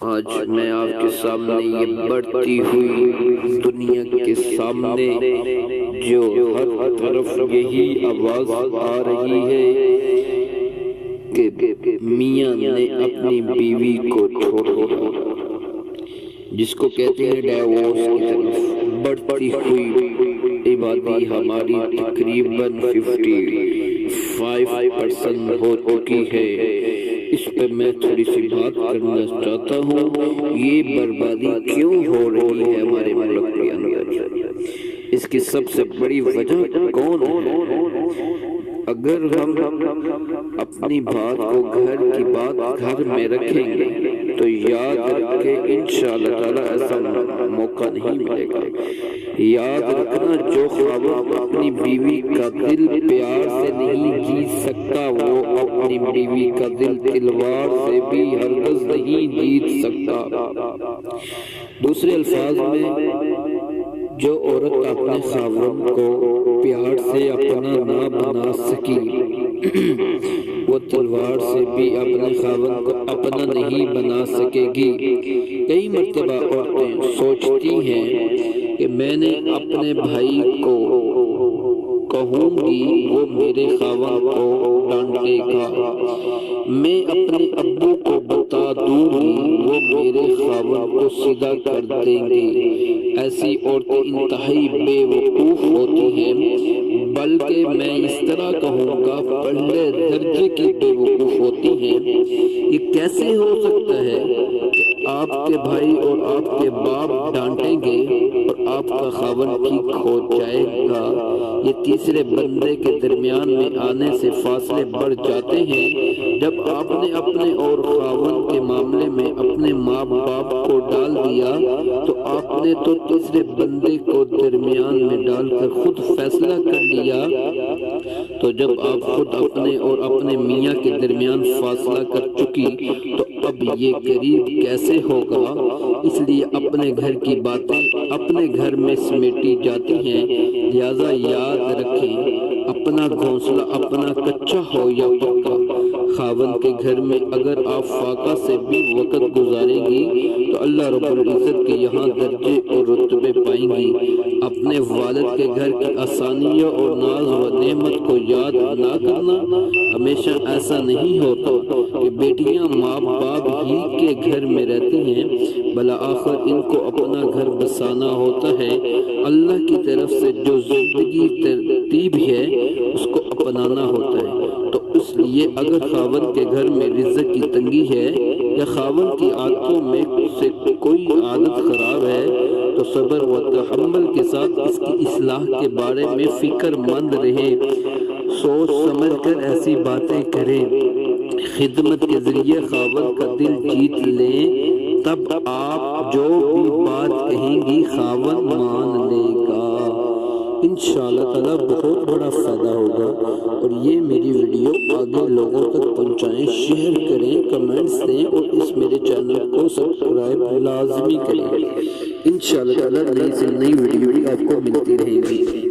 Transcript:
آج میں آپ کے سامنے یہ بڑھتی ہوئی دنیا کے سامنے جو ہر طرف یہی آواز آ رہی ہے کہ میاں نے اپنی بیوی کو چھوڑ دیا، جس کو کہتے ہیں ڈیورس کی طرف بڑھتی ہوئی عبادی ہماری تقریباً 55% ہو چکی ہے۔ اس پہ میں تھوڑی سی بات کرنا چاہتا ہوں، یہ بربادی کیوں ہو رہی ہے ہمارے ملک کے اندر؟ اس کی سب سے بڑی وجہ کون ہے؟ اگر ہم اپنی بات کو گھر کی بات گھر میں رکھیں گے تو یاد رکھیں انشاءاللہ تعالی ایسا موقع نہیں ملے گا۔ یاد رکھنا، جو خاوند اپنی بیوی کا دل پیار سے نہیں جیت سکتا، وہ اپنی بیوی کا دل تلوار سے بھی ہرگز نہیں جیت سکتا۔ دوسرے الفاظ میں، جو عورت اپنے خاوند کو پیار سے اپنا نہ بنا سکی، وہ تلوار سے بھی اپنے خاوند کو اپنا نہیں بنا سکے گی۔ کئی مرتبہ عورتیں سوچتی ہیں کہ میں نے اپنے بھائی کو کہوں گی وہ میرے خاوند کو ڈانٹے گا، میں اپنے ابو کو بتا دوں گی وہ میرے خاوند کو سیدھا کر دیں گے۔ ایسی عورتیں انتہائی بے وقوف ہوتی ہیں، بلکہ میں اس طرح کہوں گا پہلے درجے کی بے وقوف ہوتی ہیں۔ یہ کیسے ہو سکتا ہے کہ آپ کے بھائی اور آپ کے باپ ڈانٹیں گے اور آپ کا خاوند ٹھیک ہو جائے گا؟ یہ تیسرے بندے کے درمیان میں آنے سے فاصلے بڑھ جاتے ہیں۔ جب آپ نے اپنے اور خاوند کے معاملے میں اپنے ماں باپ کو ڈال دیا تو آپ نے تو تیسرے بندے کو درمیان میں ڈال کر خود فیصلہ کر لیا۔ تو جب آپ خود اپنے اور اپنے میاں کے درمیان فاصلہ کر چکی تو اب یہ قریب کیسے ہوگا؟ اس لیے اپنے گھر کی باتیں اپنے گھر میں سمیٹی جاتی ہیں، لہذا یاد رکھیں اپنا گھونسلہ اپنا کچا ہو یا پکا۔ خاوند کے گھر میں اگر آپ فاقہ سے بھی وقت گزاریں گی تو اللہ رب العزت کے یہاں درجے اور رتبے پائیں گی۔ اپنے والد کے گھر کی آسانیوں اور ناز و نعمت کو یاد نہ کرنا۔ ہمیشہ ایسا نہیں ہوتا کہ بیٹیاں ماں باپ ہی کے گھر میں رہتی ہیں، بالآخر ان کو اپنا گھر بسانا ہوتا ہے۔ اللہ کی طرف سے جو زندگی ترتیب ہے اس کو اپنانا ہوتا ہے۔ تو اس لیے اگر خاوند کے گھر میں رزق کی تنگی ہے یا خاوند کی عادتوں میں سے کوئی عادت خراب ہے تو صبر و تحمل کے ساتھ اس کی اصلاح کے بارے میں فکر مند رہیں، سوچ سمجھ کر ایسی باتیں کریں، خدمت کے ذریعے خاوند کا دل جیت لیں، تب آپ جو بھی بات کہیں گی خاوند مان لے گا۔ انشاءاللہ تعالیٰ بہت بڑا فائدہ ہوگا۔ اور یہ میری ویڈیو آگے لوگوں تک پہنچائیں، شیئر کریں، کمنٹس دیں اور اس میرے چینل کو سبسکرائب لازمی کریں۔ انشاءاللہ تعالیٰ نئی سے نئی ویڈیو آپ کو ملتی رہے گی۔